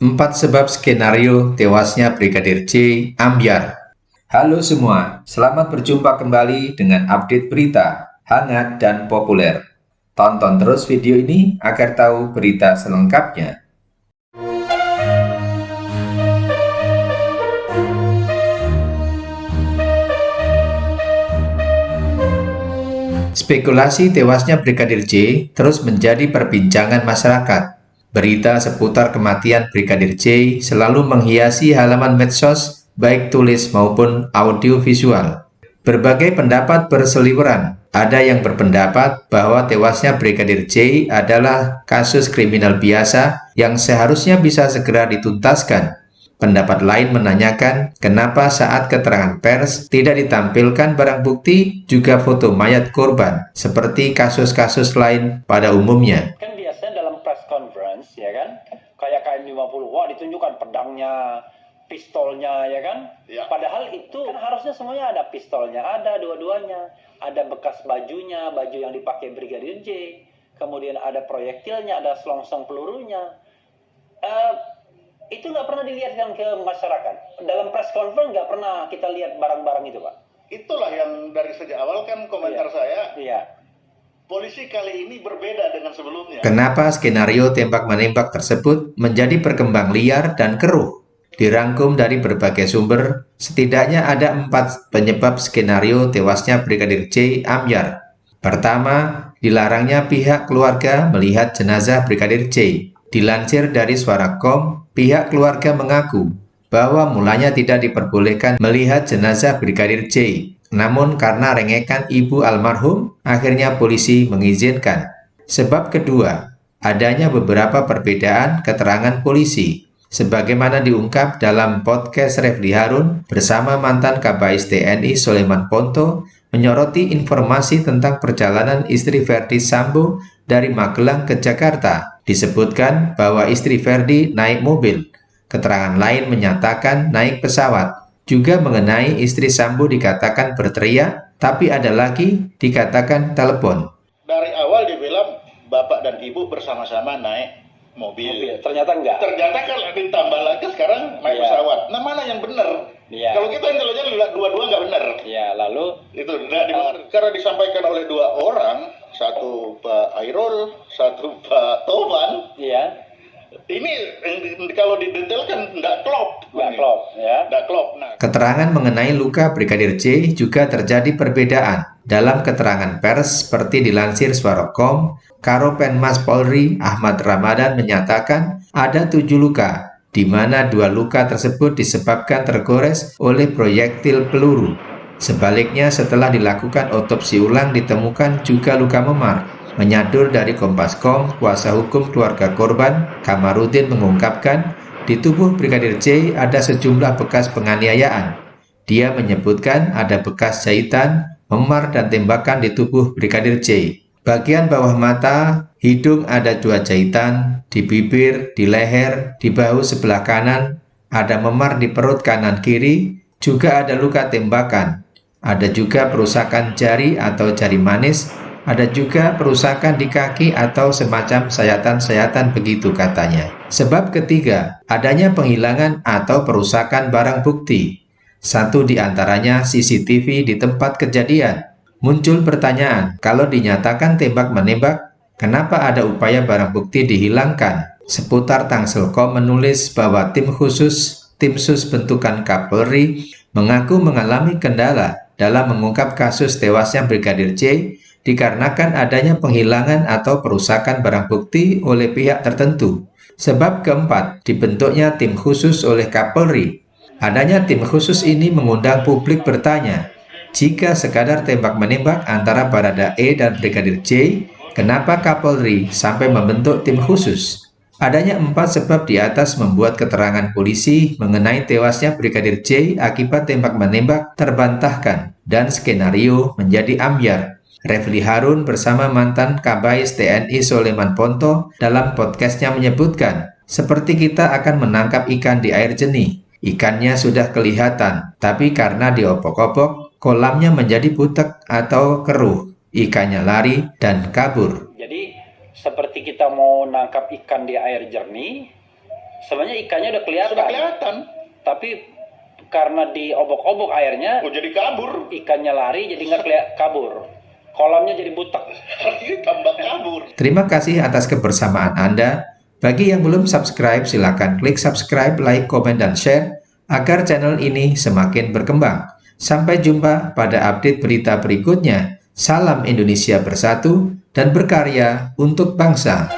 4 sebab skenario tewasnya Brigadir J ambyar. Halo semua, selamat berjumpa kembali dengan update berita hangat dan populer. Tonton terus video ini agar tahu berita selengkapnya. Spekulasi tewasnya Brigadir J terus menjadi perbincangan masyarakat. Berita seputar kematian Brigadir J selalu menghiasi halaman medsos, baik tulis maupun audiovisual. Berbagai pendapat berseliweran. Ada yang berpendapat bahwa tewasnya Brigadir J adalah kasus kriminal biasa yang seharusnya bisa segera dituntaskan. Pendapat lain menanyakan kenapa saat keterangan pers tidak ditampilkan barang bukti juga foto mayat korban seperti kasus-kasus lain pada umumnya. Kan biasanya dalam press conference ya kan, kayak KM50, wah ditunjukkan pedangnya, pistolnya ya kan. Ya. Padahal itu kan harusnya semuanya ada pistolnya, ada dua-duanya, ada bekas bajunya, baju yang dipakai Brigadir J, kemudian ada proyektilnya, ada selongsong pelurunya. Itu nggak pernah dilihatkan ke masyarakat. Dalam press conference nggak pernah kita lihat barang-barang itu, Pak. Itulah yang dari sejak awal kan komentar saya. Iya. Polisi kali ini berbeda dengan sebelumnya. Kenapa skenario tembak-menembak tersebut menjadi berkembang liar dan keruh? Dirangkum dari berbagai sumber, setidaknya ada 4 penyebab skenario tewasnya Brigadir J ambyar. Pertama, dilarangnya pihak keluarga melihat jenazah Brigadir J. Dilansir dari Suara.com, pihak keluarga mengaku bahwa mulanya tidak diperbolehkan melihat jenazah Brigadir J. Namun karena rengekan ibu almarhum, akhirnya polisi mengizinkan. Sebab kedua, adanya beberapa perbedaan keterangan polisi. Sebagaimana diungkap dalam podcast Refli Harun bersama mantan Kabais TNI Soleman Ponto, menyoroti informasi tentang perjalanan istri Verdi Sambo dari Magelang ke Jakarta. Disebutkan bahwa istri Verdi naik mobil. Keterangan lain menyatakan naik pesawat. Juga mengenai istri Sambo dikatakan berteriak, tapi ada lagi dikatakan telepon. Dari awal dibilang bapak dan ibu bersama-sama naik mobil. Ternyata enggak. Ternyata kalau ditambah lagi sekarang naik pesawat. Nah, mana yang benar? Iya. Kalau kita intelijen dua-dua nggak benar. Ya, lalu Itu tidak didengar. Karena disampaikan oleh 2 orang, satu Pak Airul, satu Pak Tovan. iya, Ini kalau didetailkan nggak klop. enggak klop ya. Nggak klop. Nah, Keterangan mengenai luka Brigadir J juga terjadi perbedaan. Dalam keterangan pers seperti dilansir Suara.com, Karopenmas Polri Ahmad Ramadan menyatakan ada 7 luka, di mana 2 luka tersebut disebabkan tergores oleh proyektil peluru. Sebaliknya setelah dilakukan otopsi ulang ditemukan juga luka memar. Menyadur dari Kompas.com, kuasa hukum keluarga korban, Kamarudin mengungkapkan, di tubuh Brigadir J ada sejumlah bekas penganiayaan. Dia menyebutkan ada bekas jahitan, memar dan tembakan di tubuh Brigadir J. Bagian bawah mata, hidung ada 2 jahitan, di bibir, di leher, di bahu sebelah kanan, ada memar di perut kanan kiri, juga ada luka tembakan. Ada juga perusakan jari atau jari manis, ada juga perusakan di kaki atau semacam sayatan-sayatan begitu katanya. Sebab ketiga, adanya penghilangan atau perusakan barang bukti. Satu di antaranya CCTV di tempat kejadian. Muncul pertanyaan, kalau dinyatakan tembak-menembak, kenapa ada upaya barang bukti dihilangkan? Seputar Tangsel.com menulis bahwa tim sus bentukan Kapolri mengaku mengalami kendala dalam mengungkap kasus tewasnya Brigadir J dikarenakan adanya penghilangan atau perusakan barang bukti oleh pihak tertentu. Sebab keempat, dibentuknya tim khusus oleh Kapolri. Adanya tim khusus ini mengundang publik bertanya, jika sekadar tembak-menembak antara Baradae dan Brigadir J, kenapa Kapolri sampai membentuk tim khusus? Adanya 4 sebab di atas membuat keterangan polisi mengenai tewasnya Brigadir J akibat tembak-menembak terbantahkan dan skenario menjadi ambyar. Refli Harun bersama mantan Kabais TNI Soleman Ponto dalam podcastnya menyebutkan, seperti kita akan menangkap ikan di air jernih. Ikannya sudah kelihatan, tapi karena diopok-opok, kolamnya menjadi butek atau keruh. Ikannya lari dan kabur. Jadi seperti kita mau nangkap ikan di air jernih, Sebenarnya ikannya udah kelihatan. Sudah kelihatan. Tapi karena diobok-obok airnya, jadi kabur. Ikannya lari jadi nggak kelihatan, kabur. Kolamnya jadi butek. Tambah kabur. Terima kasih atas kebersamaan Anda. Bagi yang belum subscribe, silakan klik subscribe, like, komen, dan share agar channel ini semakin berkembang. Sampai jumpa pada update berita berikutnya. Salam Indonesia bersatu dan berkarya untuk bangsa.